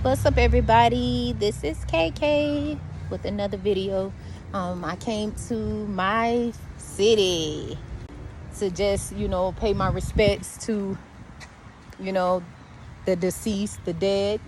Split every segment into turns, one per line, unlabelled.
What's up, everybody? This is KK with another video. I came to my city to just, pay my respects to, the deceased, the dead.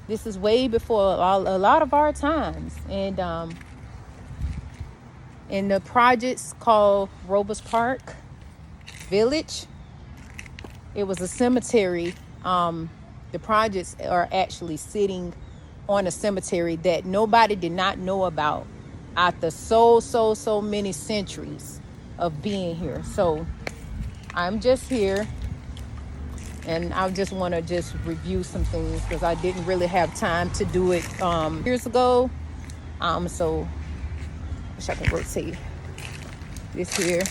This is way before a lot of our times. And in the projects called Robles Park Village, it was a cemetery. The projects are actually sitting on a cemetery that nobody did not know about after so many centuries of being here. So I'm just here, and I just want to just review some things because I didn't really have time to do it years ago. So I wish I could rotate this here.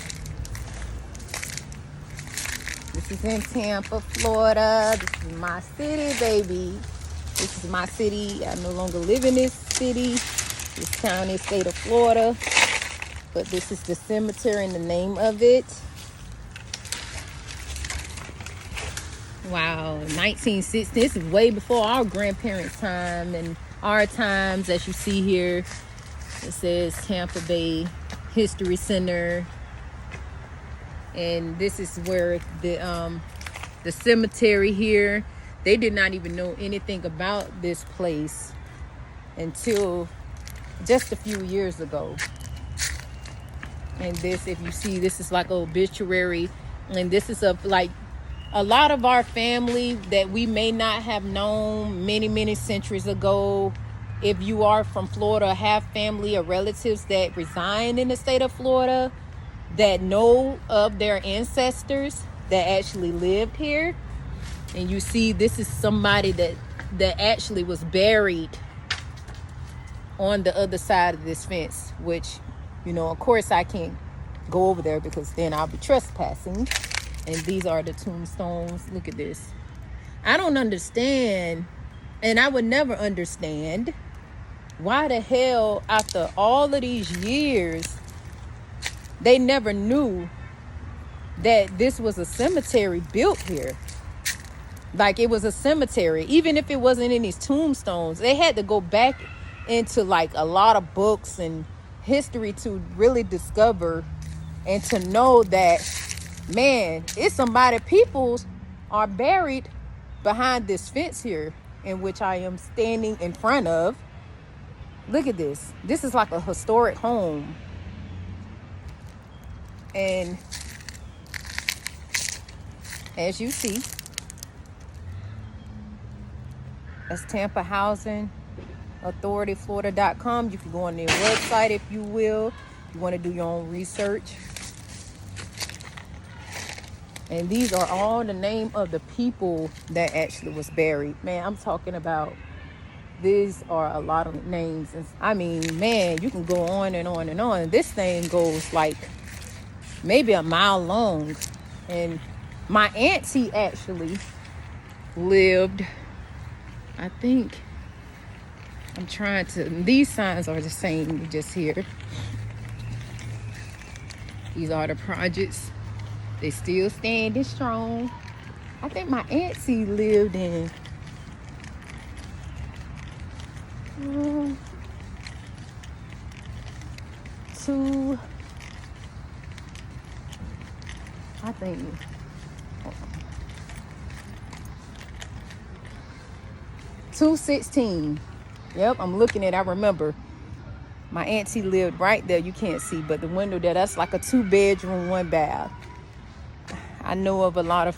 This is in Tampa, Florida. This is my city, baby. This is my city. I no longer live in this city, this county, state of Florida. But this is the cemetery and the name of it. Wow, 1960. This is way before our grandparents' time and our times. As you see here, it says Tampa Bay History Center. And this is where the cemetery here, they did not even know anything about this place until just a few years ago. And this, if you see, this is like an obituary, and this is like a lot of our family that we may not have known many centuries ago. If you are from Florida, have family or relatives that reside in the state of Florida, that know of their ancestors that actually lived here. And you see, this is somebody that actually was buried on the other side of this fence, which, of course I can't go over there because then I'll be trespassing. And these are the tombstones. Look at this. I don't understand, and I would never understand, why the hell after all of these years they never knew that this was a cemetery built here. Like, it was a cemetery. Even if it wasn't in these tombstones, they had to go back into like a lot of books and history to really discover and to know that, man, it's peoples are buried behind this fence here, in which I am standing in front of. Look at this. This is like a historic home. And as you see, that's Tampa Housing Authority, Florida.com. You can go on their website if you will. You want to do your own research. And these are all the name of the people that actually was buried. Man, I'm talking about, these are a lot of names. I mean, man, you can go on and on and on. This thing goes like maybe a mile long. And my auntie actually lived, I think, these signs are the same, you just hear. These are the projects. They still standing strong. I think my auntie lived in I think 216. Yep, I'm looking at, I remember my auntie lived right there. You can't see, but the window there, that's like a 2-bedroom, 1 bath. I know of a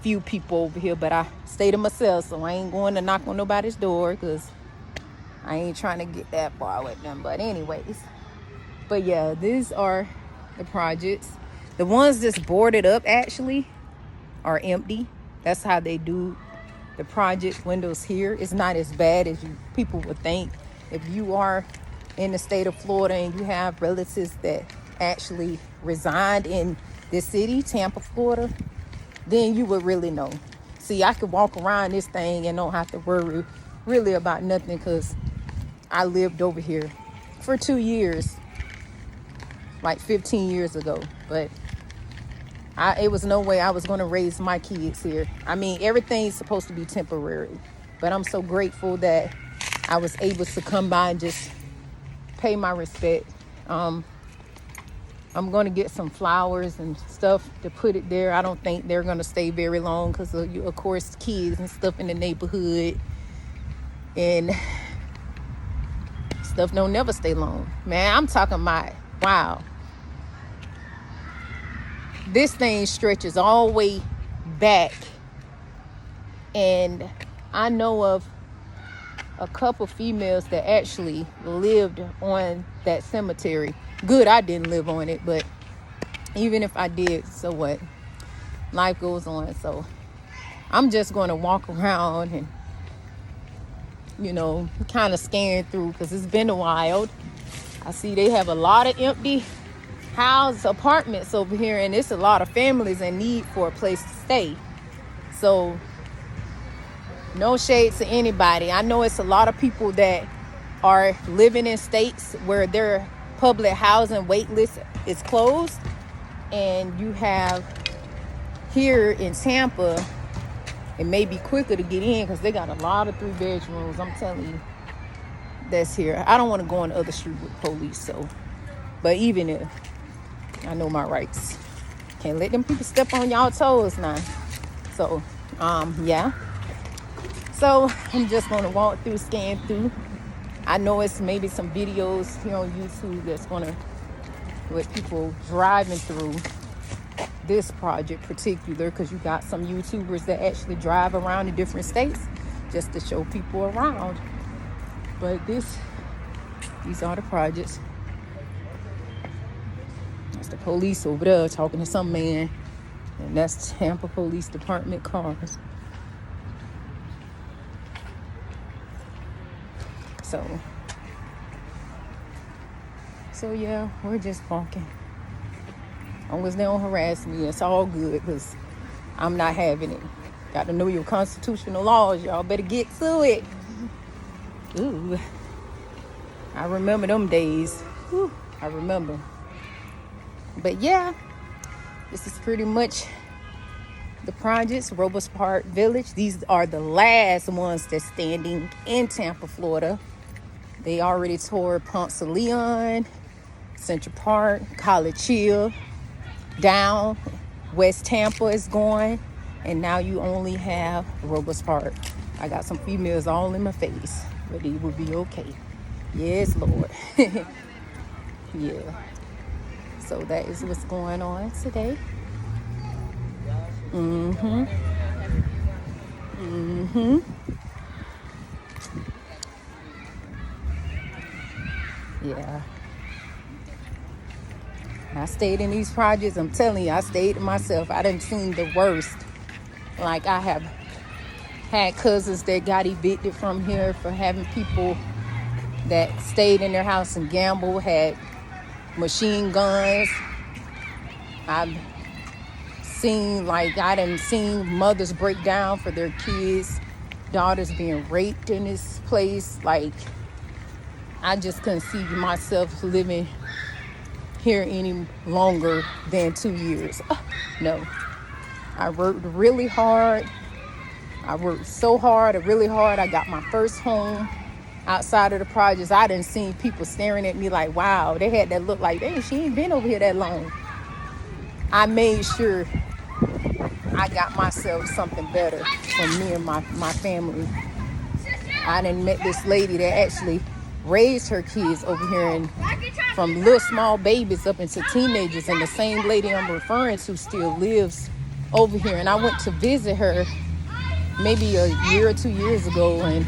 few people over here, but I stay to myself, so I ain't going to knock on nobody's door because I ain't trying to get that far with them. But anyways, but yeah, these are the projects. The ones that's boarded up actually are empty. That's how they do the project windows here. It's not as bad as people would think. If you are in the state of Florida and you have relatives that actually reside in this city, Tampa, Florida, then you would really know. See, I could walk around this thing and don't have to worry really about nothing because I lived over here for 2 years, like 15 years ago. But it was no way I was going to raise my kids here. I mean, everything's supposed to be temporary. But I'm so grateful that I was able to come by and just pay my respect. I'm going to get some flowers and stuff to put it there. I don't think they're going to stay very long because, of course, kids and stuff in the neighborhood. And stuff don't never stay long. Man, I'm talking about, wow. This thing stretches all the way back. And I know of a couple females that actually lived on that cemetery. Good, I didn't live on it, but even if I did, so what? Life goes on. So I'm just going to walk around and, you know, kind of scan through because it's been a while. I see they have a lot of empty house apartments over here, and it's a lot of families in need for a place to stay. So no shade to anybody. I know it's a lot of people that are living in states where their public housing wait list is closed, and you have here in Tampa, it may be quicker to get in because they got a lot of 3 bedrooms. I'm telling you, that's here. I don't want to go on the other street with police, so, but even if I know my rights, can't let them people step on y'all toes now. So yeah, so I'm just going to walk through, scan through. I know it's maybe some videos here on YouTube that's going to, with people driving through this project particular, because you got some YouTubers that actually drive around in different states just to show people around. But these are the projects. That's the police over there talking to some man, and that's Tampa Police Department cars. So yeah, we're just walking. As long as they don't harass me, it's all good because I'm not having it. Got to know your constitutional laws. Y'all better get to it. Ooh, I remember them days. Ooh, I remember. But yeah, this is pretty much the projects, Robles Park Village. These are the last ones that's standing in Tampa, Florida. They already tore Ponce de Leon, Central Park, College Hill down. West Tampa is going, and now you only have Robles Park. I got some females all in my face, but it will be okay. Yes, Lord. Yeah. So that is what's going on today. Yeah. I stayed in these projects. I'm telling you, I stayed to myself. I done seen the worst. Like, I have had cousins that got evicted from here for having people that stayed in their house and gambled, had machine guns. I've seen, I done seen mothers break down for their kids, daughters being raped in this place. Like, I just couldn't see myself living here any longer than 2 years. No. I worked really hard. I worked so hard, really hard. I got my first home outside of the projects. I done seen people staring at me like, wow, they had that look like, dang, she ain't been over here that long. I made sure I got myself something better for me and my family. I done met this lady that actually raised her kids over here, and from little small babies up into teenagers, and the same lady I'm referring to still lives over here. And I went to visit her maybe a year or 2 years ago, and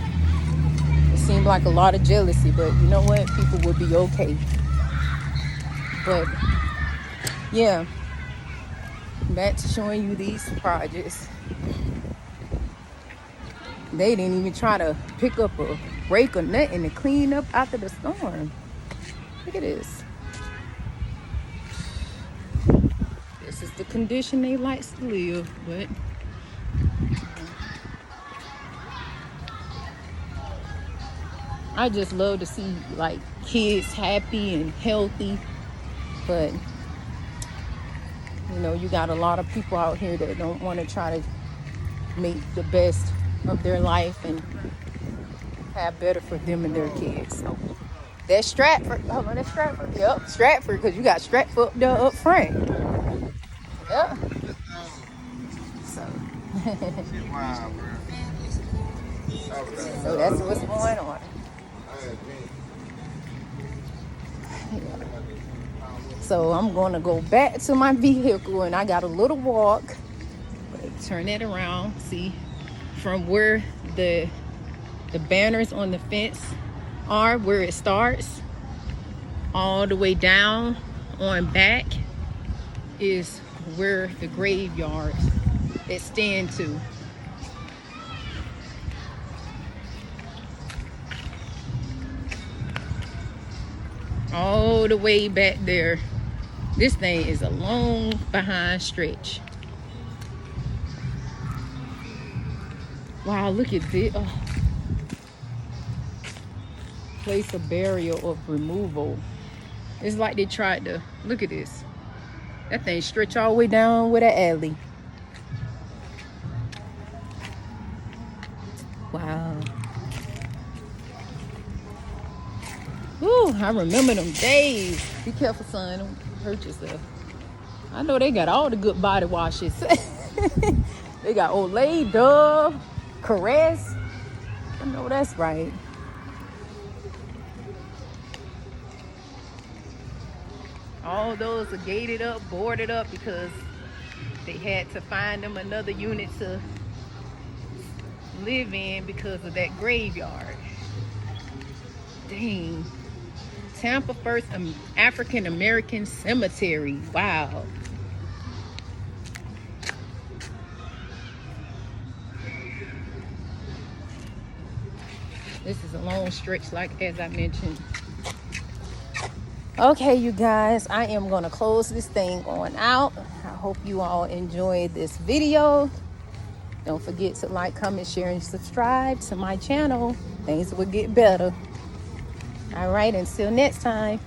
it seemed like a lot of jealousy, but you know what, people will be okay. But yeah, back to showing you these projects. They didn't even try to pick up a rake or nothing to clean up after the storm. Look at this. This is the condition they like to live, but I just love to see kids happy and healthy. But you know, you got a lot of people out here that don't want to try to make the best of their life and have better for them and their kids. So that's Stratford. Hold on, that's Stratford. Yep, Stratford, because you got Stratford up there up front. Yep. So, so that's what's going on. Yeah. So I'm going to go back to my vehicle, and I got a little walk. Turn it around. See, from where the banners on the fence are, where it starts, all the way down on back is where the graveyards extend to. All the way back there. This thing is a long behind stretch. Wow, look at this. Oh. Place of burial of removal. It's like they tried to, look at this. That thing stretch all the way down with an alley. Wow. Woo, I remember them days. Be careful, son. Don't hurt yourself. I know they got all the good body washes. They got Olay, Dove, Caress. I know that's right. All those are gated up, boarded up, because they had to find them another unit to live in because of that graveyard. Dang. Tampa First African American Cemetery. Wow. This is a long stretch, like as I mentioned. Okay, you guys, I am going to close this thing on out. I hope you all enjoyed this video. Don't forget to like, comment, share, and subscribe to my channel. Things will get better. All right, until next time.